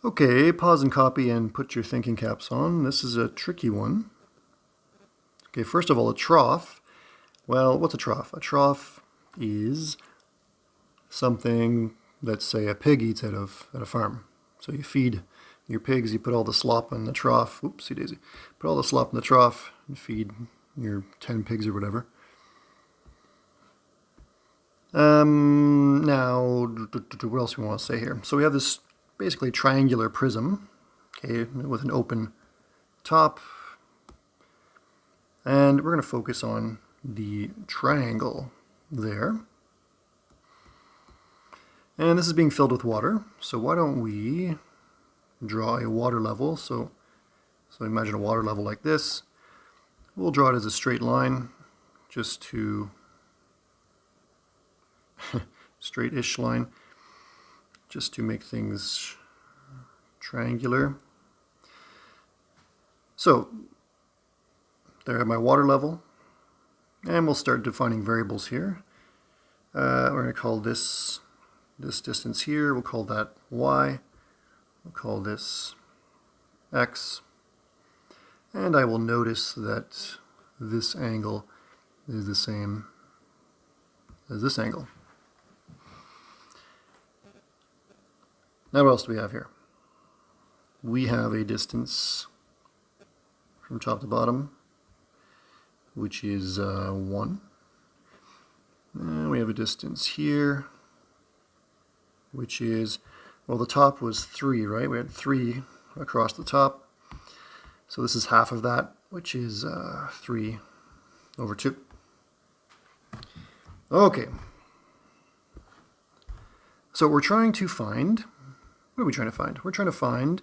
Okay, pause and copy and put your thinking caps on. This is a tricky one. Okay, first of all, a trough. Well, what's a trough? A trough is something, let's say a pig eats at a farm. So you feed your pigs, you put all the slop in the trough. Oopsie daisy. Put all the slop in the trough and feed your 10 pigs or whatever. Now, what else do we want to say here? So we have this basically triangular prism, okay, with an open top. And we're going to focus on the triangle there. And this is being filled with water. So why don't we draw a water level? So imagine a water level like this. We'll draw it as a straight line, just to straight-ish line, just to make things triangular. So there I have my water level, and we'll start defining variables here. We're going to call this distance here, we'll call that y, we'll call this x, and I will notice that this angle is the same as this angle. Now what else do we have here? We have a distance from top to bottom, which is 1. And we have a distance here, which is, well, the top was 3, right? We had 3 across the top. So this is half of that, which is 3 over 2. Okay. So we're trying to find, what are we trying to find? We're trying to find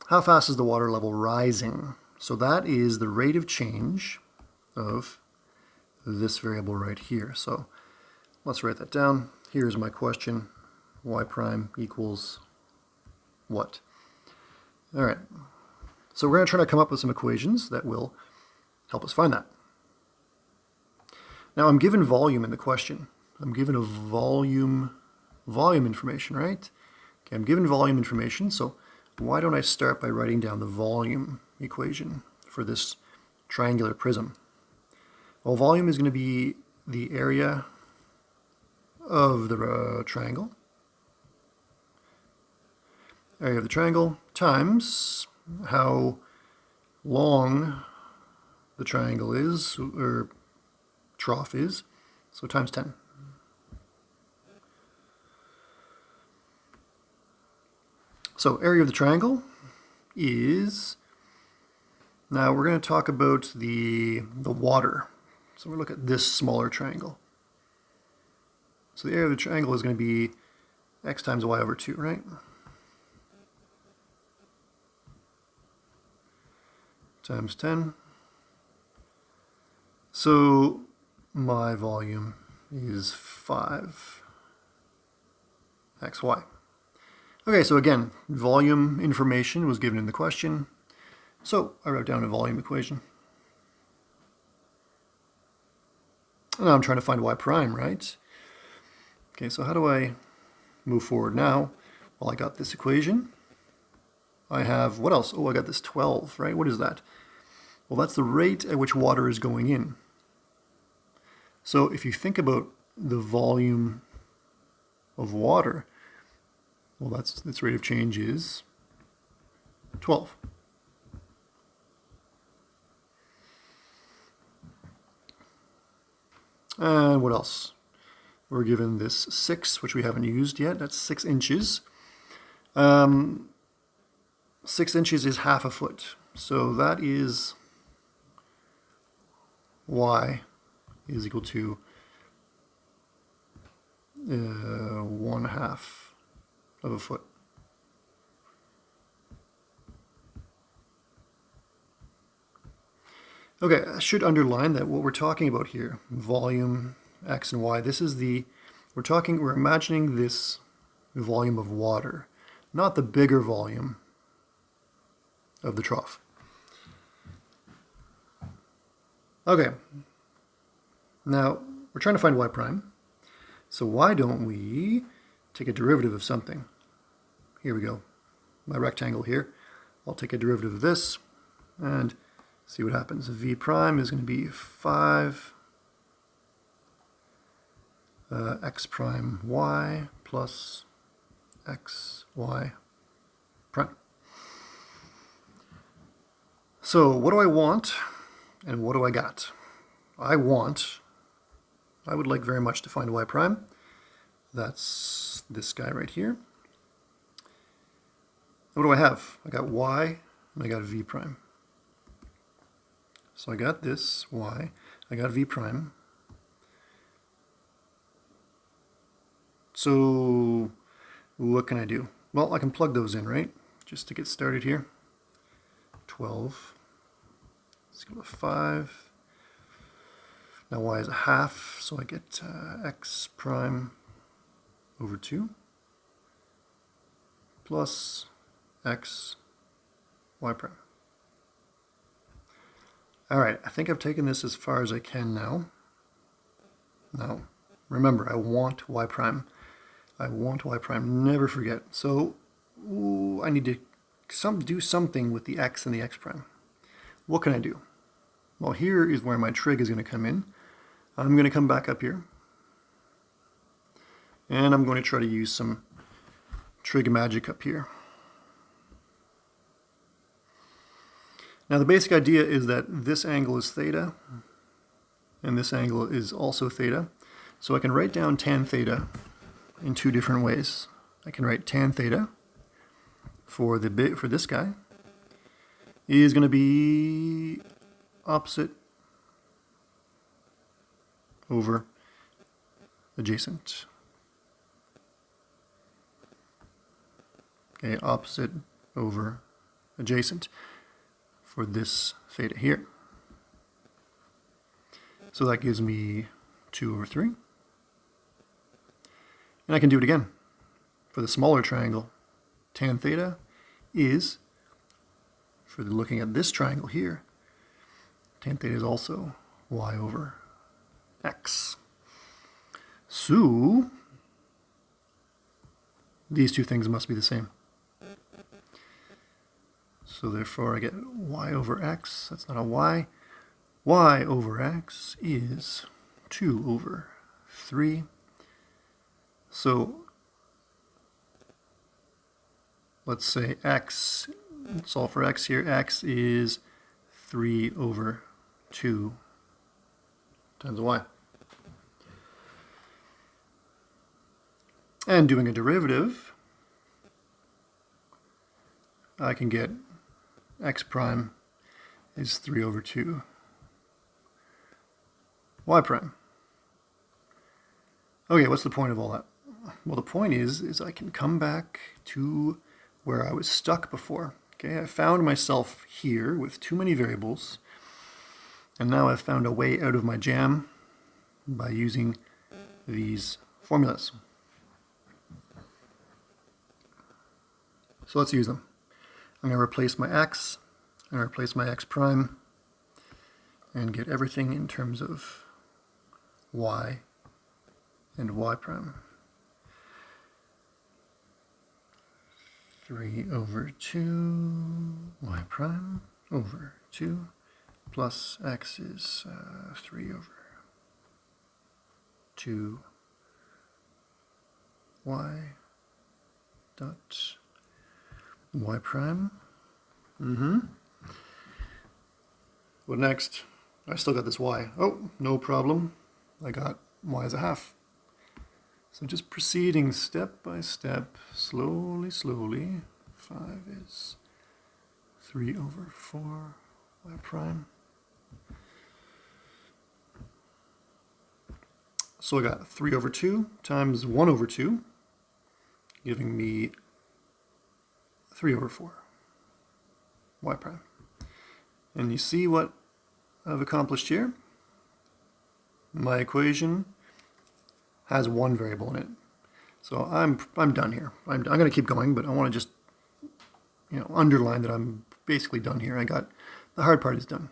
how fast is the water level rising. So that is the rate of change of this variable right here. So let's write that down. Here's my question. Y prime equals what? All right. So we're going to try to come up with some equations that will help us find that. Now I'm given volume in the question. I'm given a volume information, right? Okay, I'm given volume information, so why don't I start by writing down the volume equation for this triangular prism? Well, volume is going to be the area of the triangle. Area of the triangle times how long the triangle is, or trough is, so times 10. So area of the triangle is, now we're going to talk about the water. So we'll look at this smaller triangle. So the area of the triangle is going to be x times y over 2, right? Times 10. So my volume is 5xy. Okay, so again, volume information was given in the question. So I wrote down a volume equation. And now I'm trying to find y prime, right? Okay, so how do I move forward now? Well, I got this equation. I have, what else? Oh, I got this 12, right? What is that? Well, that's the rate at which water is going in. So if you think about the volume of water, well, its rate of change is 12. And what else? We're given this 6, which we haven't used yet. That's 6 inches. 6 inches is half a foot. So that is y is equal to 1/2 of a foot. Okay, I should underline that what we're talking about here, volume, x and y, this is we're imagining this volume of water, not the bigger volume of the trough. Okay, now we're trying to find y prime. So why don't we take a derivative of something? here we go, my rectangle here. I'll take a derivative of this and see what happens. V prime is going to be 5 x prime y plus x y prime. So what do I want and what do I got? I would like very much to find y prime. That's this guy right here. What do I have? I got y and I got v prime. So I got this y, I got v prime. So what can I do? Well, I can plug those in, right? Just to get started here. 12. Let's go to 5. Now y is a half, so I get x prime over 2 plus x y prime. All right, I think I've taken this as far as I can now. Now, remember, I want y prime. I want y prime, never forget. So I need to do something with the x and the x prime. What can I do? Well, here is where my trig is going to come in. I'm going to come back up here. And I'm going to try to use some trig magic up here. Now the basic idea is that this angle is theta, and this angle is also theta. So I can write down tan theta in two different ways. I can write tan theta for this guy is going to be opposite over adjacent. Okay, opposite over adjacent for this theta here. So that gives me 2 over 3. And I can do it again. For the smaller triangle, tan theta is, looking at this triangle here, tan theta is also y over x. So these two things must be the same. So therefore I get y over x, that's not a y. Y over x is 2 over 3. So let's say x, solve for x here, x is 3 over 2 times y. And doing a derivative, I can get x prime is 3 over 2 y prime. Okay, what's the point of all that? Well, the point is I can come back to where I was stuck before. Okay, I found myself here with too many variables, and now I've found a way out of my jam by using these formulas. So let's use them. I'm going to replace my x, I'm going to replace my x prime, and get everything in terms of y and y prime. 3 over 2 y prime over 2 plus x is 3 over 2 y dot y prime. What next? I still got this y. Oh, no problem. I got y as a half. So just proceeding step by step, slowly, slowly. 5 is 3 over 4 y prime. So I got 3 over 2 times 1 over 2, giving me 3 over 4 y prime. And you see what I've accomplished here? My equation has one variable in it. So I'm done here. I'm going to keep going, but I want to just underline that I'm basically done here. I got the hard part is done.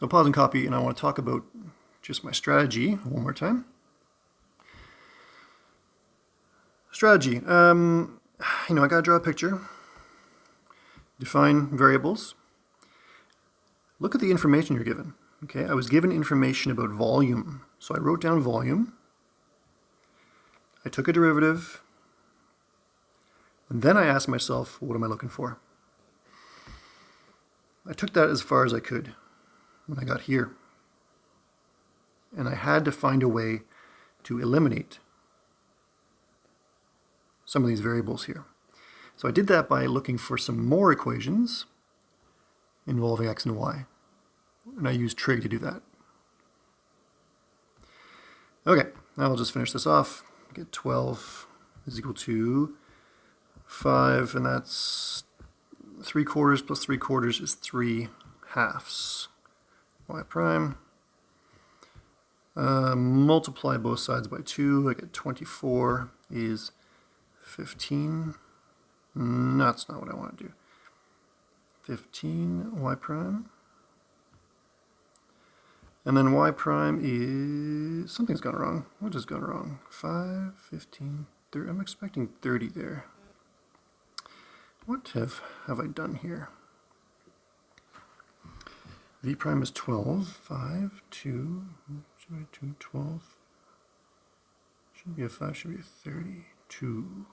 So pause and copy, and I want to talk about just my strategy one more time. Strategy. I got to draw a picture. Define variables. Look at the information you're given. Okay, I was given information about volume. So I wrote down volume. I took a derivative. And then I asked myself, what am I looking for? I took that as far as I could when I got here. And I had to find a way to eliminate some of these variables here. So I did that by looking for some more equations involving x and y. And I used trig to do that. Okay, now I'll just finish this off. Get 12 is equal to 5, and that's 3/4 plus 3/4 is 3/2. Y prime. Multiply both sides by 2, I get 24 is 15. No, that's not what I want to do. 15 y prime. And then y prime is, something's gone wrong. What has gone wrong? 5, 15, 30. I'm expecting 30 there. What have I done here? V prime is 12, 5, 2, 12. Shouldn't be a 5, should be a 32.